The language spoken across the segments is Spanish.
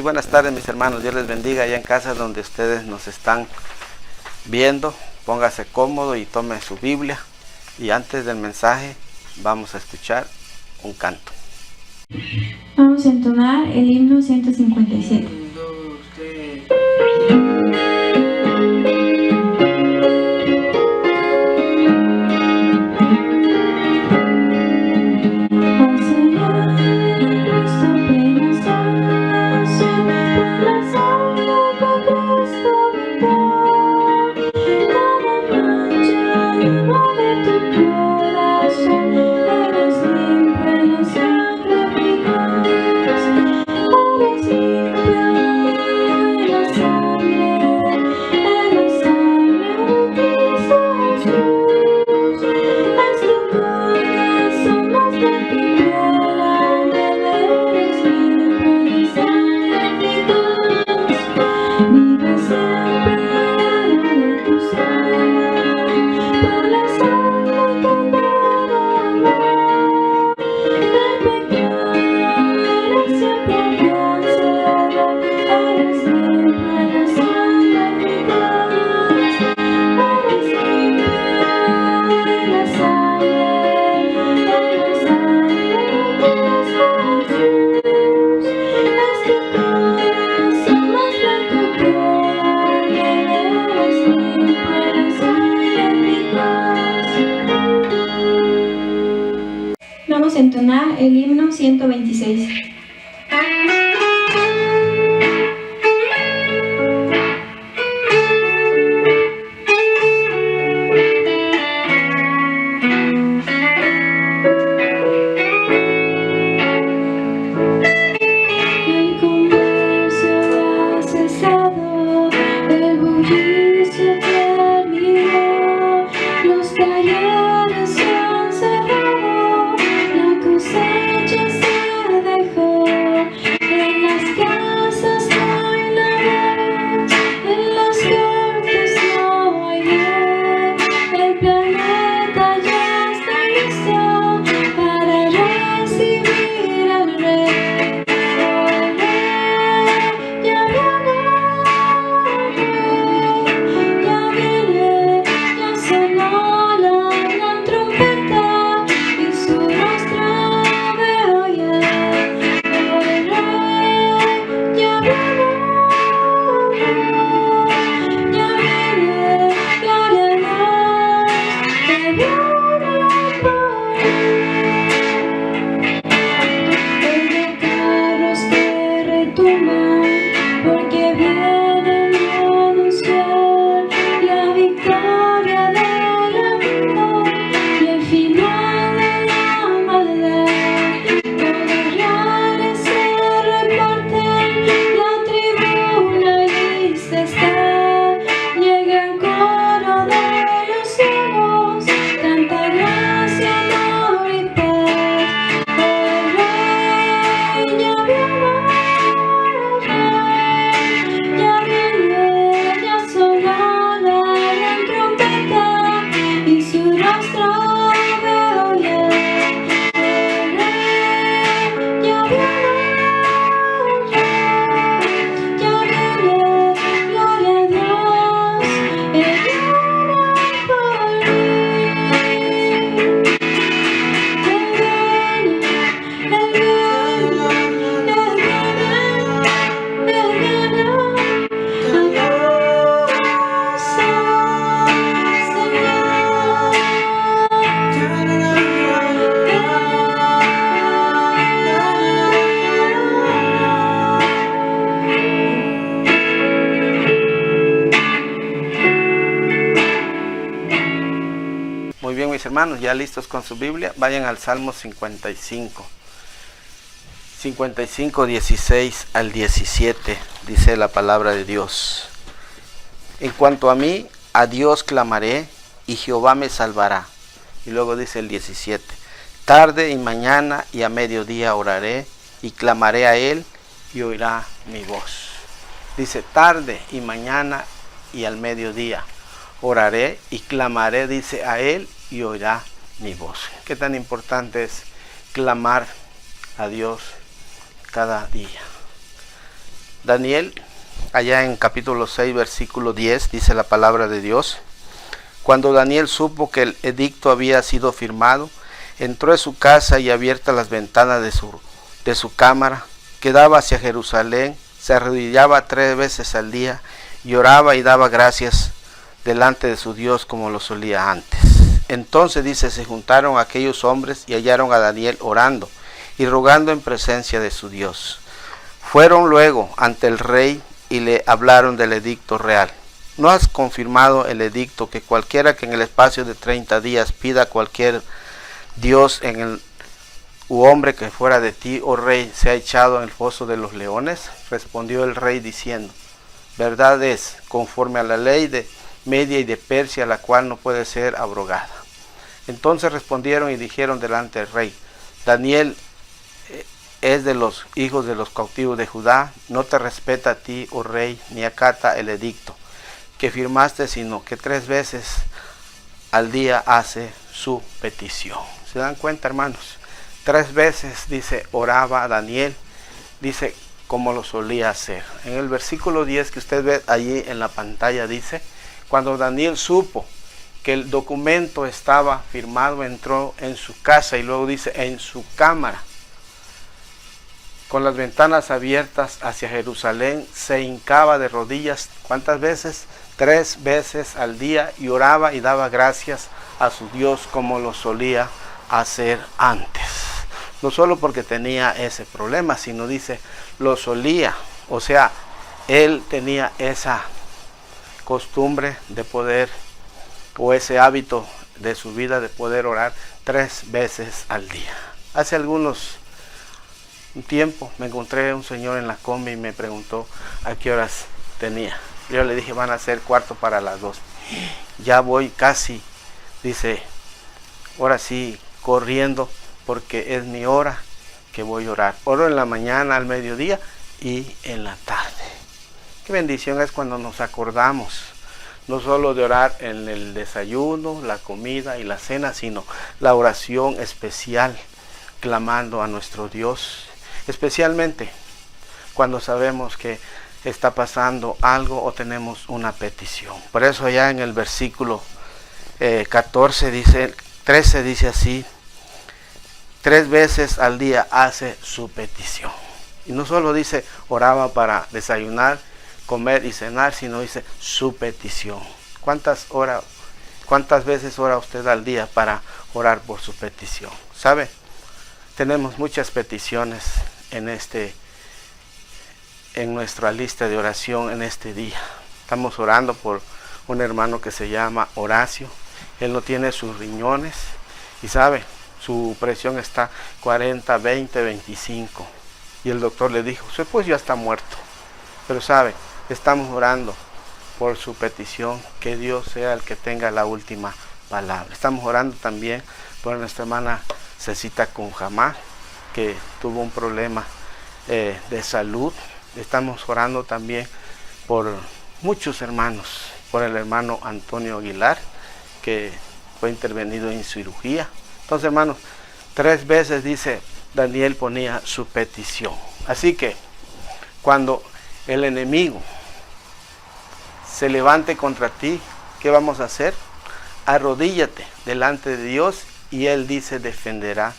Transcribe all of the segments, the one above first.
Muy buenas tardes, mis hermanos. Dios les bendiga allá en casa donde ustedes nos están viendo. Póngase cómodo y tome su Biblia. Y antes del mensaje vamos a escuchar un canto. Vamos a entonar el himno 157. 1, 2, 3. Vamos a entonar el himno 126. Muy bien, mis hermanos, ya listos con su Biblia, vayan al Salmo 55. 55, 16 al 17, dice la palabra de Dios. En cuanto a mí, a Dios clamaré y Jehová me salvará. Y luego dice el 17, tarde y mañana y a mediodía oraré y clamaré a Él y oirá mi voz. Dice tarde y mañana y al mediodía oraré y clamaré, dice, a Él y oirá mi voz. Qué tan importante es clamar a Dios cada día. Daniel, allá en capítulo 6, versículo 10, dice la palabra de Dios: cuando Daniel supo que el edicto había sido firmado, entró en su casa y abiertas las ventanas de su cámara, que daba hacia Jerusalén, se arrodillaba 3 veces al día y oraba y daba gracias delante de su Dios como lo solía antes. Entonces dice, se juntaron aquellos hombres y hallaron a Daniel orando y rogando en presencia de su Dios. Fueron luego ante el rey y le hablaron del edicto real. ¿No has confirmado el edicto que cualquiera que en el espacio de 30 días pida a cualquier Dios u hombre que fuera de ti, oh rey, sea echado en el foso de los leones? Respondió el rey diciendo, verdad es, conforme a la ley de Media y de Persia, la cual no puede ser abrogada. Entonces respondieron y dijeron delante del rey, Daniel es de los hijos de los cautivos de Judá, no te respeta a ti, oh rey, ni acata el edicto que firmaste, sino que 3 veces al día hace su petición. ¿Se dan cuenta, hermanos? 3 veces, dice, oraba Daniel, dice, como lo solía hacer. En el versículo 10 que usted ve allí en la pantalla dice, cuando Daniel supo que el documento estaba firmado, entró en su casa, y luego dice, en su cámara, con las ventanas abiertas hacia Jerusalén, se hincaba de rodillas, ¿cuántas veces? 3 veces al día, y oraba y daba gracias a su Dios como lo solía hacer antes. No solo porque tenía ese problema, sino dice, lo solía, o sea, él tenía esa costumbre de poder, o ese hábito de su vida de poder orar 3 veces al día. Hace un tiempo me encontré un señor en la combi y me preguntó a qué horas tenía. Yo le dije, van a ser 1:45. Ya voy casi, dice, ahora sí, corriendo, porque es mi hora que voy a orar. Oro en la mañana, al mediodía y en la tarde. Qué bendición es cuando nos acordamos, no solo de orar en el desayuno, la comida y la cena, sino la oración especial, clamando a nuestro Dios, especialmente cuando sabemos que está pasando algo o tenemos una petición. Por eso allá en el versículo 13 dice así, 3 veces al día hace su petición. Y no solo dice oraba para desayunar, comer y cenar, sino dice su petición. ¿Cuántas veces ora usted al día para orar por su petición? ¿Sabe? Tenemos muchas peticiones en nuestra lista de oración en este día. Estamos orando por un hermano que se llama Horacio. Él no tiene sus riñones y sabe, su presión está 40, 20, 25. Y el doctor le dijo, pues ya está muerto. Pero sabe, estamos orando por su petición, que Dios sea el que tenga la última palabra. Estamos orando también por nuestra hermana Cecita Cunjamá, que tuvo un problema de salud. Estamos orando también por muchos hermanos, por el hermano Antonio Aguilar, que fue intervenido en cirugía. Entonces, hermanos, 3 veces dice Daniel ponía su petición. Así que cuando el enemigo se levante contra ti, ¿qué vamos a hacer? Arrodíllate delante de Dios y Él dice defenderá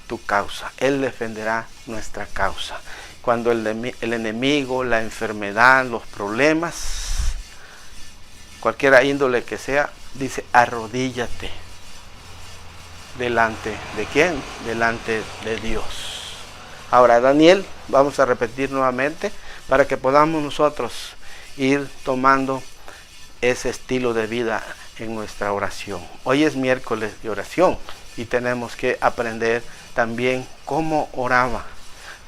tu causa. Él defenderá nuestra causa. Cuando el enemigo, la enfermedad, los problemas, cualquier índole que sea, dice arrodíllate. ¿Delante de quién? Delante de Dios. Ahora, Daniel, vamos a repetir nuevamente para que podamos nosotros ir tomando ese estilo de vida en nuestra oración. Hoy es miércoles de oración y tenemos que aprender también cómo oraba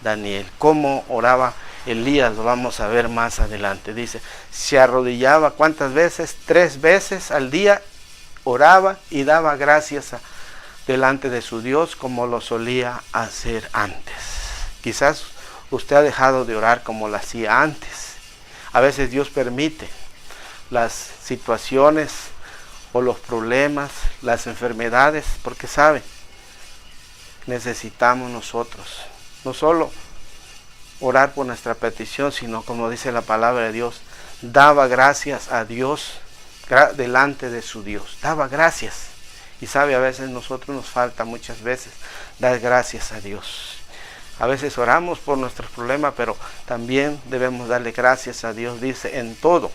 Daniel, cómo oraba Elías, lo vamos a ver más adelante. Dice, se arrodillaba, ¿cuántas veces? 3 veces al día oraba y daba gracias delante de su Dios como lo solía hacer antes. Quizás usted ha dejado de orar como lo hacía antes. A veces Dios permite las situaciones o los problemas, las enfermedades, porque sabe, necesitamos nosotros no solo orar por nuestra petición, sino como dice la palabra de Dios, daba gracias a Dios delante de su Dios. Daba gracias. Y sabe, a veces nosotros nos falta muchas veces dar gracias a Dios. A veces oramos por nuestros problemas, pero también debemos darle gracias a Dios, dice, en todo,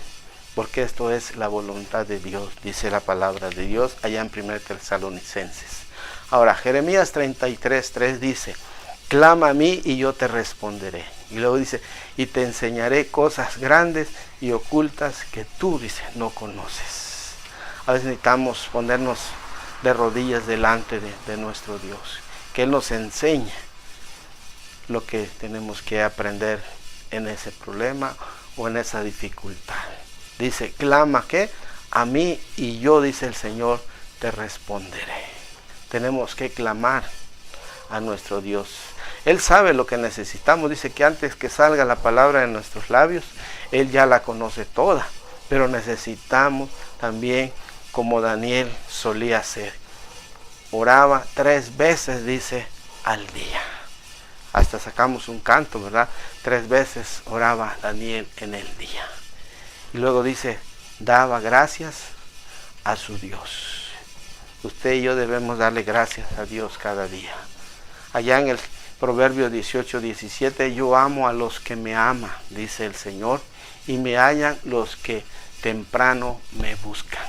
porque esto es la voluntad de Dios, dice la palabra de Dios allá en 1 Tesalonicenses. Ahora, Jeremías 33:3 dice, clama a mí y yo te responderé. Y luego dice, y te enseñaré cosas grandes y ocultas que tú, dice, no conoces. A veces necesitamos ponernos de rodillas delante de nuestro Dios, que Él nos enseñe lo que tenemos que aprender en ese problema o en esa dificultad. Dice, clama ¿qué? A mí y yo, dice el Señor, te responderé. Tenemos que clamar a nuestro Dios. Él sabe lo que necesitamos. Dice que antes que salga la palabra de nuestros labios, Él ya la conoce toda. Pero necesitamos también, como Daniel solía hacer, oraba 3 veces, dice, al día. Hasta sacamos un canto, ¿verdad? 3 veces oraba Daniel en el día. Y luego dice, daba gracias a su Dios. Usted y yo debemos darle gracias a Dios cada día. Allá en el Proverbio 18:17, yo amo a los que me aman, dice el Señor, y me hallan los que temprano me buscan.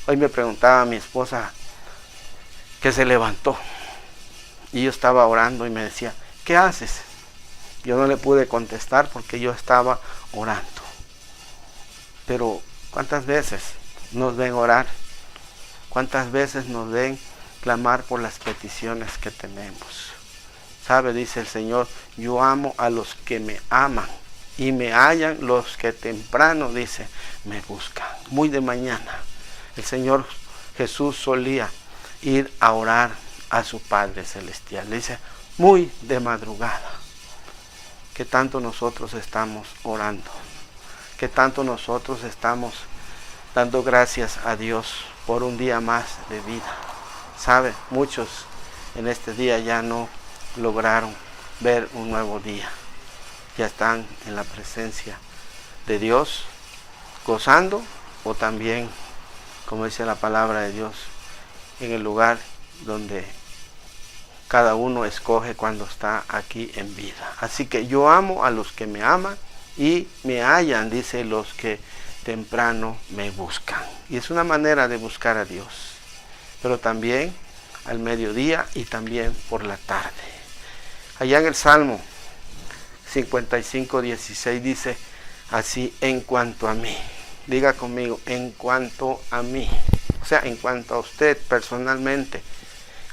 Hoy me preguntaba a mi esposa que se levantó y yo estaba orando y me decía, ¿qué haces? Yo no le pude contestar porque yo estaba orando. Pero ¿cuántas veces nos ven orar? ¿Cuántas veces nos ven clamar por las peticiones que tenemos? ¿Sabe? Dice el Señor, yo amo a los que me aman y me hallan los que temprano, dice, me buscan. Muy de mañana. El Señor Jesús solía ir a orar a su Padre Celestial. Le dice, muy de madrugada. ¿Qué tanto nosotros estamos orando? ¿Qué tanto nosotros estamos dando gracias a Dios por un día más de vida? ¿Sabe? Muchos en este día ya no lograron ver un nuevo día. Ya están en la presencia de Dios, gozando, o también, como dice la palabra de Dios, en el lugar donde cada uno escoge cuando está aquí en vida. Así que yo amo a los que me aman y me hallan, dice, los que temprano me buscan. Y es una manera de buscar a Dios, pero también al mediodía y también por la tarde. Allá en el Salmo 55:16 dice así, en cuanto a mí. Diga conmigo, en cuanto a mí. O sea, en cuanto a usted personalmente,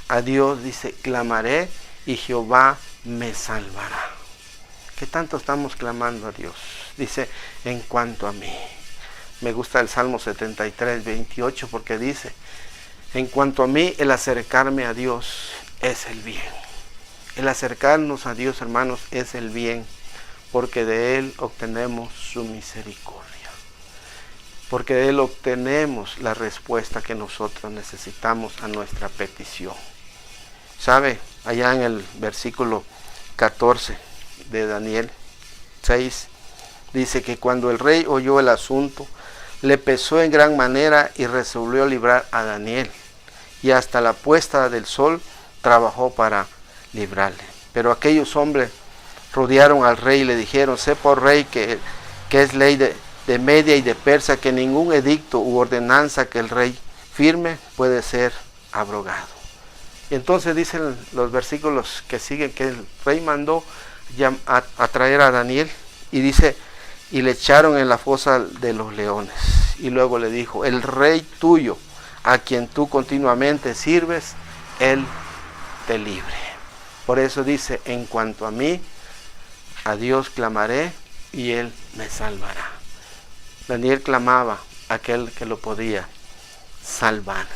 a Dios dice, clamaré y Jehová me salvará. ¿Qué tanto estamos clamando a Dios? Dice, en cuanto a mí. Me gusta el Salmo 73:28 porque dice, en cuanto a mí, el acercarme a Dios es el bien. El acercarnos a Dios, hermanos, es el bien, porque de Él obtenemos su misericordia. Porque de Él obtenemos la respuesta que nosotros necesitamos a nuestra petición. ¿Sabe? Allá en el versículo 14 de Daniel 6, dice que cuando el rey oyó el asunto, le pesó en gran manera y resolvió librar a Daniel. Y hasta la puesta del sol trabajó para librarle. Pero aquellos hombres rodearon al rey y le dijeron, sé por rey que es ley de Media y de Persia, que ningún edicto u ordenanza que el rey firme puede ser abrogado. Y entonces dicen los versículos que siguen que el rey mandó a traer a Daniel y dice, y le echaron en la fosa de los leones. Y luego le dijo, el rey tuyo, a quien tú continuamente sirves, él te libre. Por eso dice, en cuanto a mí, a Dios clamaré y Él me salvará. Daniel clamaba a aquel que lo podía salvar.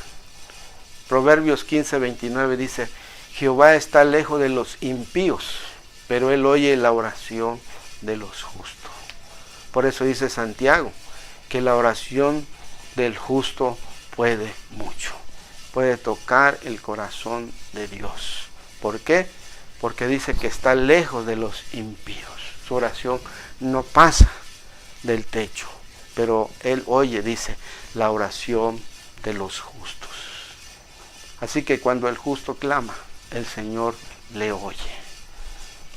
Proverbios 15:29 dice, Jehová está lejos de los impíos, pero Él oye la oración de los justos. Por eso dice Santiago, que la oración del justo puede mucho. Puede tocar el corazón de Dios. ¿Por qué? porque dice que está lejos de los impíos. Su oración no pasa del techo, pero Él oye, dice, la oración de los justos. Así que cuando el justo clama, el Señor le oye.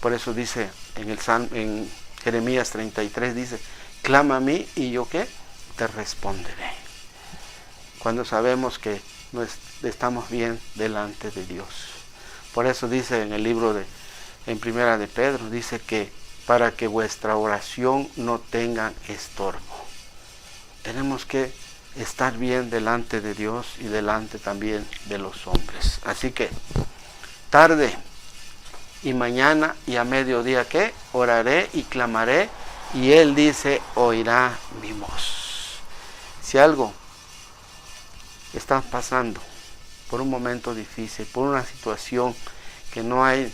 Por eso dice en Jeremías 33, dice, clama a mí y yo ¿qué? Te responderé. Cuando sabemos que no estamos bien delante de Dios. Por eso dice en el libro en Primera de Pedro, dice que para que vuestra oración no tenga estorbo. Tenemos que estar bien delante de Dios y delante también de los hombres. Así que tarde y mañana y a mediodía ¿qué? Oraré y clamaré, y Él dice, oirá mi voz. Si algo está pasando por un momento difícil, por una situación que no hay,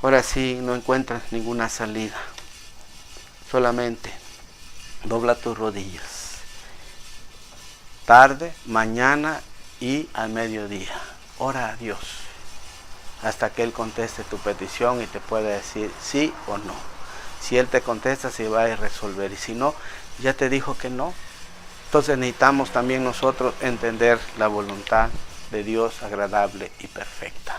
ahora sí no encuentras ninguna salida, solamente dobla tus rodillas, tarde, mañana y al mediodía, ora a Dios hasta que Él conteste tu petición y te pueda decir sí o no. Si Él te contesta, se va a resolver, y si no, ya te dijo que no. Entonces necesitamos también nosotros entender la voluntad de Dios agradable y perfecta.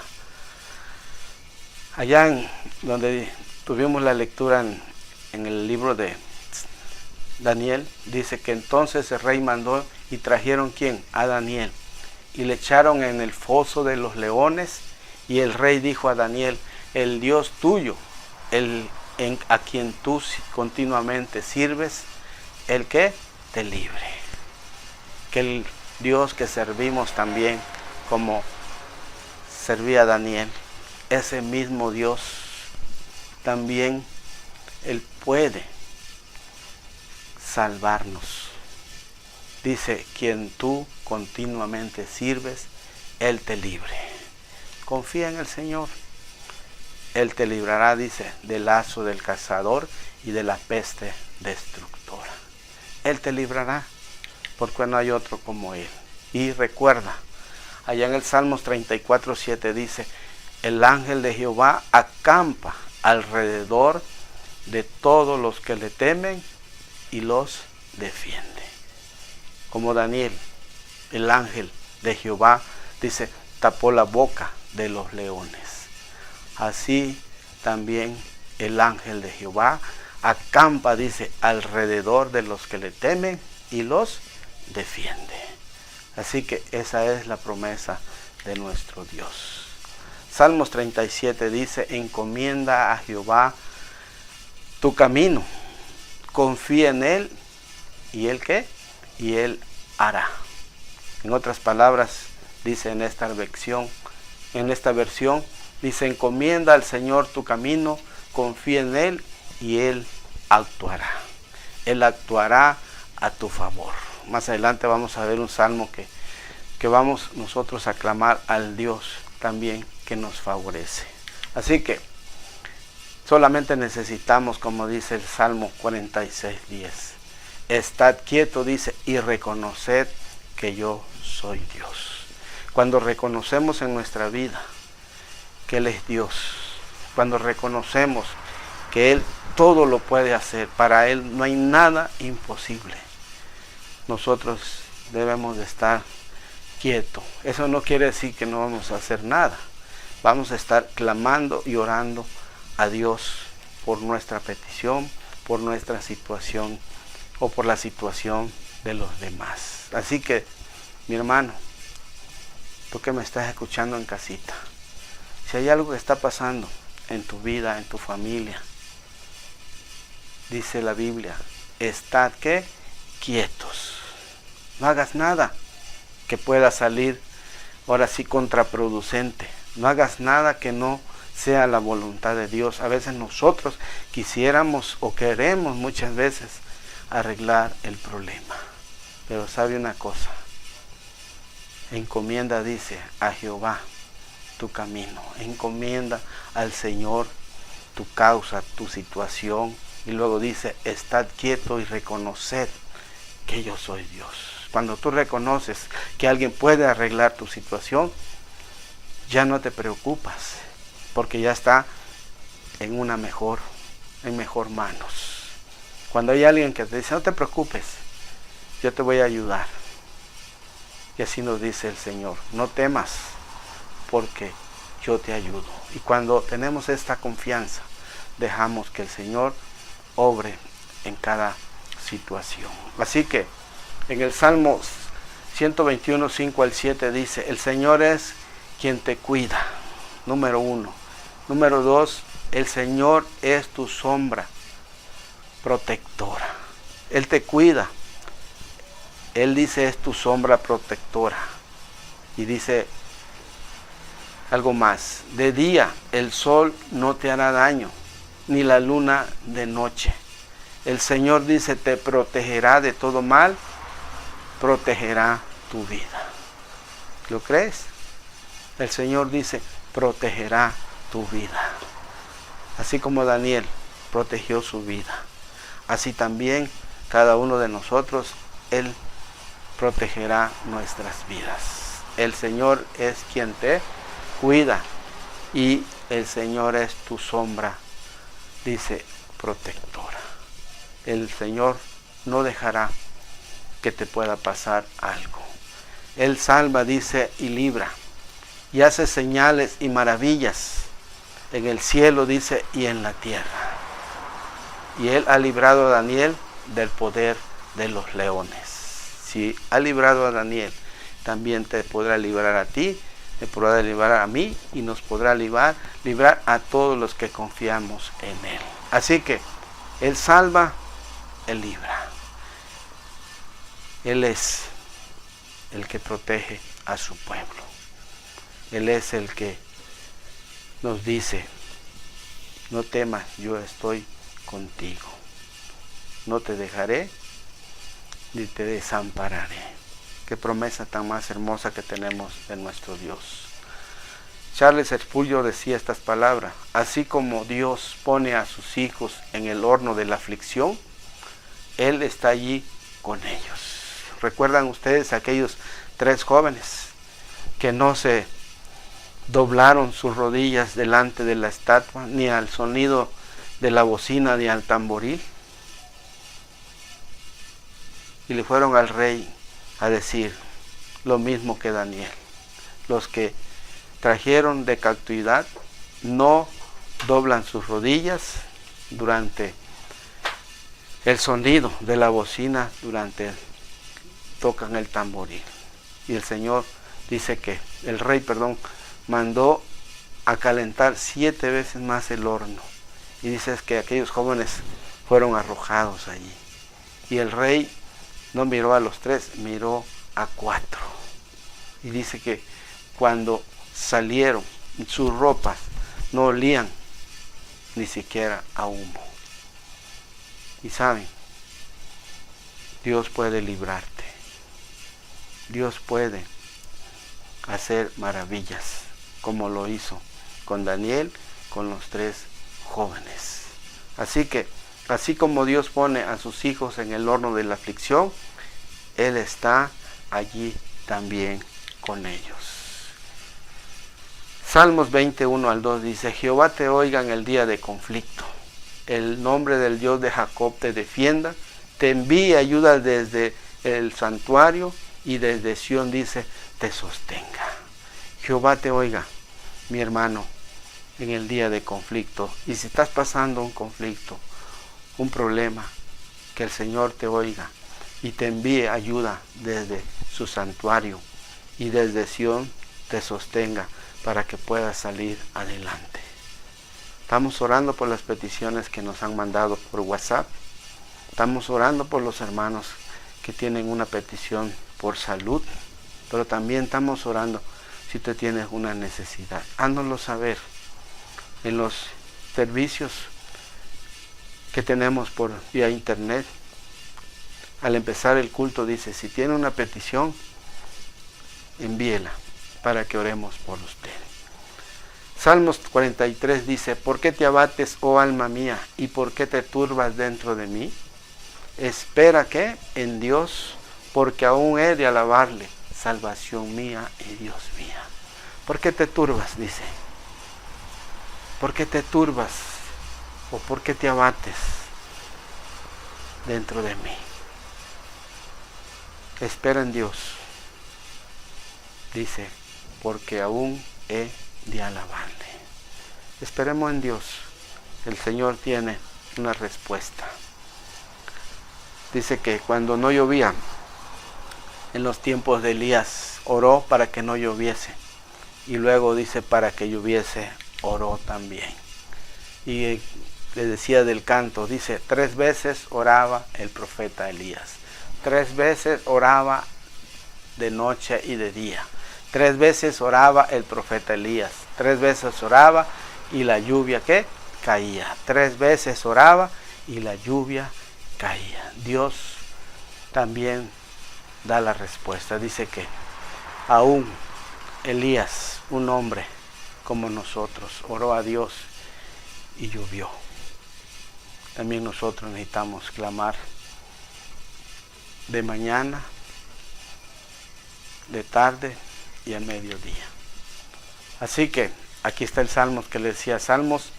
Allá donde tuvimos la lectura en el libro de Daniel, dice que entonces el rey mandó y trajeron ¿quién? A Daniel, y le echaron en el foso de los leones, y el rey dijo a Daniel, el Dios tuyo, a quien tú continuamente sirves, el que te libre. Que el Dios que servimos también, como servía Daniel, ese mismo Dios también, Él puede salvarnos. Dice, quien tú continuamente sirves, Él te libre. Confía en el Señor. Él te librará, dice, del lazo del cazador y de la peste destructora. Él te librará, porque no hay otro como Él. Y recuerda, allá en el Salmos 34:7 dice, el ángel de Jehová acampa alrededor de todos los que le temen y los defiende. Como Daniel, el ángel de Jehová, dice, tapó la boca de los leones. Así también el ángel de Jehová acampa, dice, alrededor de los que le temen y los defiende. Así que esa es la promesa de nuestro Dios. Salmos 37 dice, encomienda a Jehová tu camino, confía en Él, y Él ¿qué? Y Él hará. En otras palabras, dice en esta versión, dice, encomienda al Señor tu camino, confía en Él y Él actuará. Él actuará a tu favor. Más adelante vamos a ver un salmo que vamos nosotros a clamar al Dios también que nos favorece. Así que solamente necesitamos, como dice el Salmo 46:10, estad quieto, dice, y reconoced que yo soy Dios. Cuando reconocemos en nuestra vida que Él es Dios, cuando reconocemos que Él todo lo puede hacer, para Él no hay nada imposible, nosotros debemos de estar quietos. Eso no quiere decir que no vamos a hacer nada. Vamos a estar clamando y orando a Dios por nuestra petición, por nuestra situación o por la situación de los demás. Así que, mi hermano, tú que me estás escuchando en casita, si hay algo que está pasando en tu vida, en tu familia, dice la Biblia, estad ¿qué? Quietos. No hagas nada que pueda salir ahora sí contraproducente. No hagas nada que no sea la voluntad de Dios. A veces nosotros quisiéramos o queremos muchas veces arreglar el problema. Pero sabe una cosa, encomienda, dice, a Jehová tu camino. Encomienda al Señor tu causa, tu situación. Y luego dice, estad quieto y reconoced que yo soy Dios. Cuando tú reconoces que alguien puede arreglar tu situación, ya no te preocupas, porque ya está en mejor manos. Cuando hay alguien que te dice, no te preocupes, yo te voy a ayudar. Y así nos dice el Señor, no temas, porque yo te ayudo. Y cuando tenemos esta confianza, dejamos que el Señor obre en cada situación. Así que en el Salmo 121, 5 al 7 dice, el Señor es quien te cuida, número 1. Número 2, el Señor es tu sombra protectora. Él te cuida. Él dice es tu sombra protectora. Y dice algo más. De día el sol no te hará daño, ni la luna de noche. El Señor dice te protegerá de todo mal, protegerá tu vida. ¿Lo crees? El Señor dice protegerá tu vida. Así como Daniel protegió su vida, así también cada uno de nosotros, Él protegerá nuestras vidas. El Señor es quien te cuida y el Señor es tu sombra, dice, protectora. El Señor no dejará que te pueda pasar algo. Él salva, dice, y libra, y hace señales y maravillas en el cielo, dice, y en la tierra. Y Él ha librado a Daniel del poder de los leones. Si ha librado a Daniel, también te podrá librar a ti, te podrá librar a mí y nos podrá librar a todos los que confiamos en Él. Así que Él salva, Él libra. Él es el que protege a su pueblo. Él es el que nos dice, no temas, yo estoy contigo. No te dejaré ni te desampararé. Qué promesa tan más hermosa que tenemos de nuestro Dios. Charles Spurgeon decía estas palabras, así como Dios pone a sus hijos en el horno de la aflicción, Él está allí con ellos. ¿Recuerdan ustedes aquellos 3 jóvenes que no se doblaron sus rodillas delante de la estatua, ni al sonido de la bocina, ni al tamboril? Y le fueron al rey a decir lo mismo que Daniel. Los que trajeron de cautividad no doblan sus rodillas durante el sonido de la bocina, tocan el tamboril. Y el Señor dice que el rey, mandó a calentar 7 veces más el horno. Y dice que aquellos jóvenes fueron arrojados allí. Y el rey no miró a los 3, miró a 4. Y dice que cuando salieron, sus ropas no olían ni siquiera a humo. Y saben, Dios puede librarte. Dios puede hacer maravillas, como lo hizo con Daniel, con los 3 jóvenes. Así que, así como Dios pone a sus hijos en el horno de la aflicción, Él está allí también con ellos. Salmos 21 al 2 dice, Jehová te oiga en el día de conflicto, el nombre del Dios de Jacob te defienda, te envíe ayuda desde el santuario y desde Sión, dice, te sostenga. Jehová te oiga, mi hermano, en el día de conflicto. Y si estás pasando un conflicto, un problema, que el Señor te oiga y te envíe ayuda desde su santuario y desde Sión te sostenga para que puedas salir adelante. Estamos orando por las peticiones que nos han mandado por WhatsApp. Estamos orando por los hermanos que tienen una petición por salud, pero también estamos orando si tú tienes una necesidad. Háznoslo saber en los servicios que tenemos por vía internet. Al empezar el culto dice, si tiene una petición, envíela para que oremos por usted. Salmos 43 dice, ¿por qué te abates, oh alma mía, y por qué te turbas dentro de mí? Espera que en Dios, porque aún he de alabarle, salvación mía y Dios mía. ¿Por qué te turbas? Dice. ¿Por qué te turbas? ¿O por qué te abates dentro de mí? Espera en Dios. Dice, porque aún he de alabarle. Esperemos en Dios. El Señor tiene una respuesta. Dice que cuando no llovía, en los tiempos de Elías, oró para que no lloviese. Y luego dice, para que lloviese, oró también. Y le decía del canto, dice, 3 veces oraba el profeta Elías. 3 veces oraba de noche y de día. 3 veces oraba el profeta Elías. 3 veces oraba y la lluvia, ¿qué? Caía. 3 veces oraba y la lluvia caía. Dios también da la respuesta. Dice que aún Elías, un hombre como nosotros, oró a Dios y llovió. También nosotros necesitamos clamar de mañana, de tarde y a mediodía. Así que aquí está el Salmos que le decía, Salmos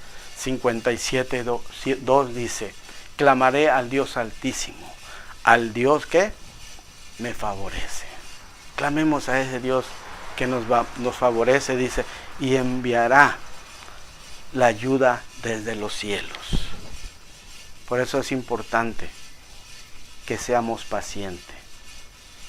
57:2 dice, clamaré al Dios Altísimo, al Dios que me favorece. Clamemos a ese Dios que nos favorece, dice, y enviará la ayuda desde los cielos. Por eso es importante que seamos pacientes,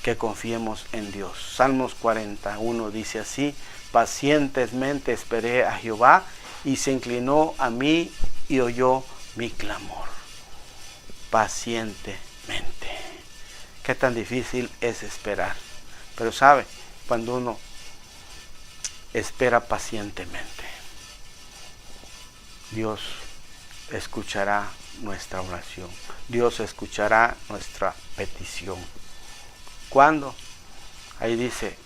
que confiemos en Dios. Salmos 41 dice así, pacientemente esperé a Jehová y se inclinó a mí y oyó mi clamor. Pacientemente. Qué tan difícil es esperar. Pero sabe, cuando uno espera pacientemente, Dios escuchará nuestra oración. Dios escuchará nuestra petición. ¿Cuándo? Ahí dice,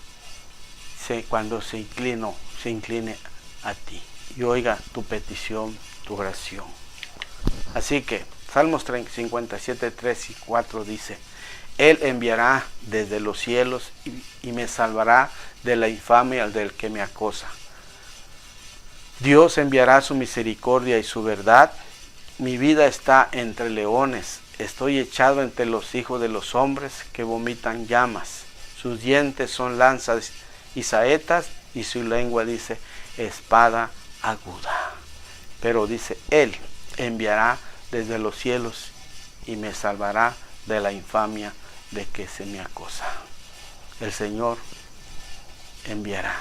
cuando se incline a ti y oiga tu petición, tu oración. Así que Salmos 57, 3 y 4 dice, Él enviará desde los cielos y me salvará de la infamia del que me acosa. Dios enviará su misericordia y su verdad. Mi vida está entre leones. Estoy echado entre los hijos de los hombres que vomitan llamas. Sus dientes son lanzas y saetas y su lengua dice espada aguda. Pero dice, Él enviará desde los cielos y me salvará de la infamia de que se me acosa. El Señor enviará.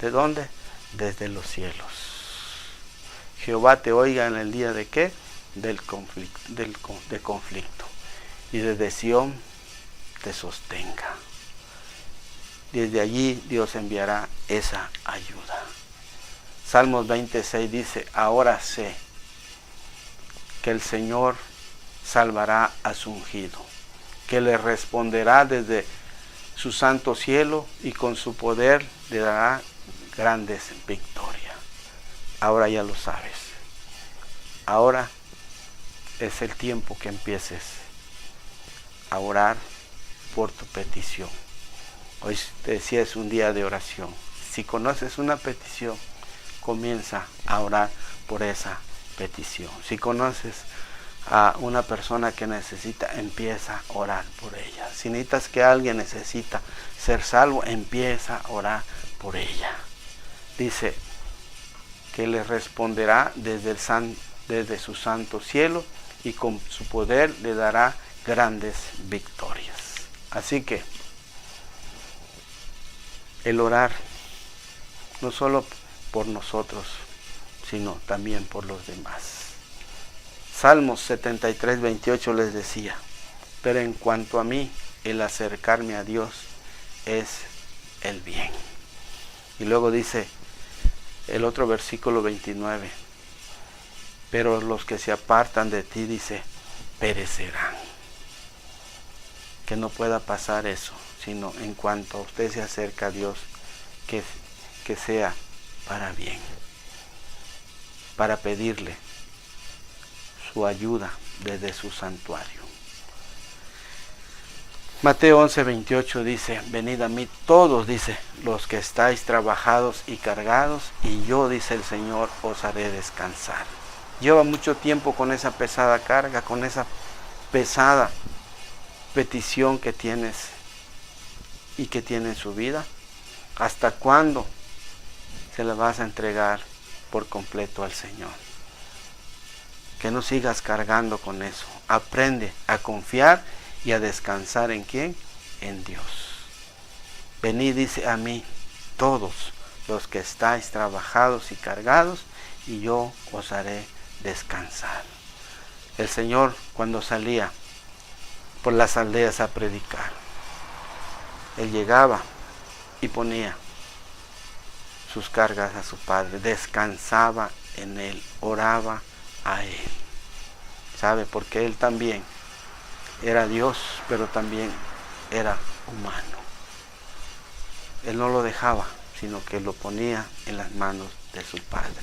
¿De dónde? Desde los cielos. Jehová te oiga en el día de ¿qué? De conflicto. Y desde Sión te sostenga. Desde allí Dios enviará esa ayuda. Salmos 26 dice, ahora sé que el Señor salvará a su ungido, que le responderá desde su santo cielo y con su poder le dará grandes victorias. Ahora ya lo sabes. Ahora es el tiempo que empieces a orar por tu petición. Hoy te decía, es un día de oración. Si conoces una petición, comienza a orar por esa petición. Si conoces a una persona que necesita, empieza a orar por ella. Si necesitas que alguien necesita ser salvo, empieza a orar por ella. Dice que le responderá desde su santo cielo y con su poder le dará grandes victorias. Así que el orar no solo por nosotros, sino también por los demás. Salmos 73, 28 les decía, pero en cuanto a mí, el acercarme a Dios es el bien. Y luego dice el otro versículo 29, pero los que se apartan de ti, dice, perecerán. Que no pueda pasar eso, sino en cuanto usted se acerca a Dios, que sea para bien, para pedirle su ayuda desde su santuario. Mateo 11:28 dice, venid a mí todos, dice, los que estáis trabajados y cargados, y yo, dice el Señor, os haré descansar. Lleva mucho tiempo con esa pesada carga, con esa pesada petición que tienes y que tiene en su vida. ¿Hasta cuándo se la vas a entregar por completo al Señor? Que no sigas cargando con eso. Aprende a confiar y a descansar ¿en quién? En Dios. Venid, dice, a mí todos los que estáis trabajados y cargados, y yo os haré descansar. El Señor, cuando salía por las aldeas a predicar, Él llegaba y ponía sus cargas a su Padre, descansaba en Él, oraba a Él. ¿Sabe? Porque Él también era Dios, pero también era humano. Él no lo dejaba, sino que lo ponía en las manos de su Padre.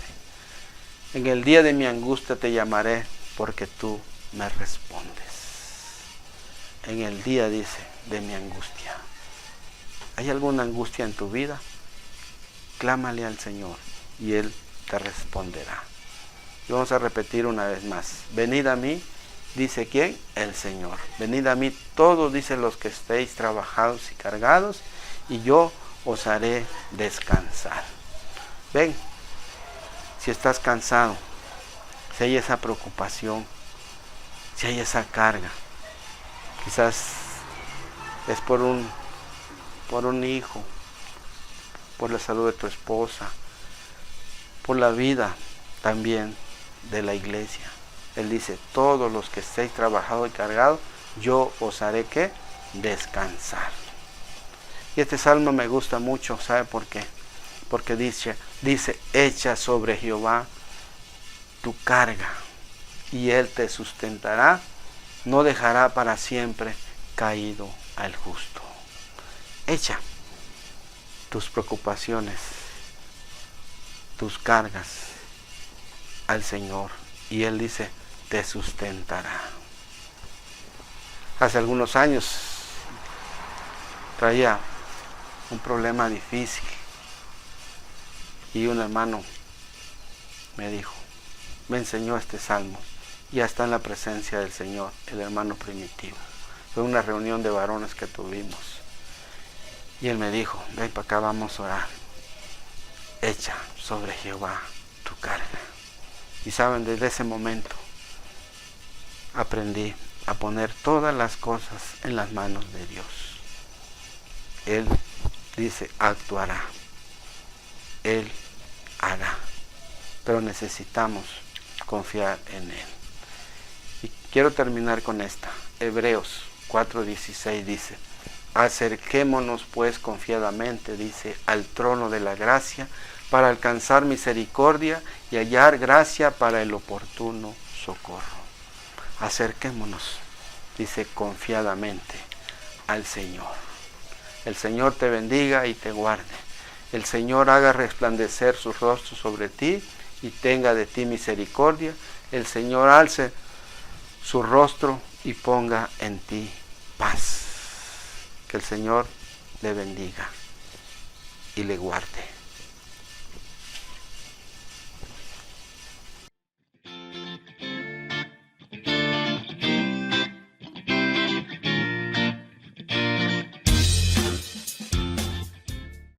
En el día de mi angustia te llamaré, porque tú me respondes. En el día, dice, de mi angustia. ¿Hay alguna angustia en tu vida? Clámale al Señor y Él te responderá. Y vamos a repetir una vez más. Venid a mí, dice ¿quién? El Señor. Venid a mí todos, dice, los que estéis trabajados y cargados, y yo os haré descansar. Ven, si estás cansado, si hay esa preocupación, si hay esa carga, quizás es por un hijo, por la salud de tu esposa, por la vida también de la iglesia. Él dice, todos los que estéis trabajados y cargados, yo os haré ¿qué? Descansar. Y este salmo me gusta mucho, ¿sabe por qué? Porque dice, echa sobre Jehová tu carga, y Él te sustentará, no dejará para siempre caído al justo. Echa tus preocupaciones, tus cargas al Señor, y Él dice, te sustentará. Hace algunos años traía un problema difícil y un hermano me dijo, me enseñó este salmo, ya está en la presencia del Señor, el hermano Primitivo. Fue una reunión de varones que tuvimos y él me dijo, ven para acá, vamos a orar. Echa sobre Jehová tu carga. Y saben, desde ese momento aprendí a poner todas las cosas en las manos de Dios. Él dice, actuará. Él hará. Pero necesitamos confiar en Él. Y quiero terminar con esta. Hebreos 4:16 dice, acerquémonos pues confiadamente, dice, al trono de la gracia, para alcanzar misericordia y hallar gracia para el oportuno socorro. Acerquémonos, dice, confiadamente al Señor. El Señor te bendiga y te guarde. El Señor haga resplandecer su rostro sobre ti y tenga de ti misericordia. El Señor alce su rostro y ponga en ti paz. Que el Señor le bendiga y le guarde.